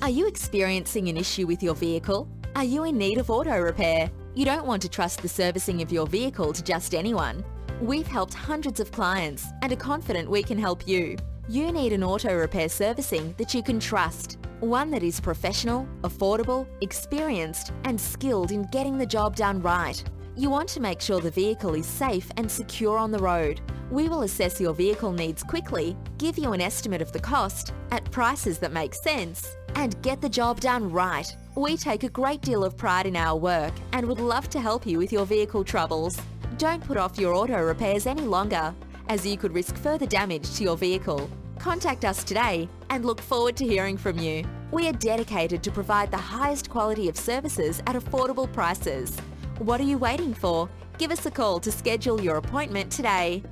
Are you experiencing an issue with your vehicle? Are you in need of auto repair? You don't want to trust the servicing of your vehicle to just anyone. We've helped hundreds of clients and are confident we can help you. You need an auto repair servicing that you can trust. One that is professional, affordable, experienced and skilled in getting the job done right. You want to make sure the vehicle is safe and secure on the road. We will assess your vehicle needs quickly, give you an estimate of the cost, at prices that make sense, and get the job done right. We take a great deal of pride in our work and would love to help you with your vehicle troubles. Don't put off your auto repairs any longer, as you could risk further damage to your vehicle. Contact us today and look forward to hearing from you. We are dedicated to provide the highest quality of services at affordable prices. What are you waiting for? Give us a call to schedule your appointment today.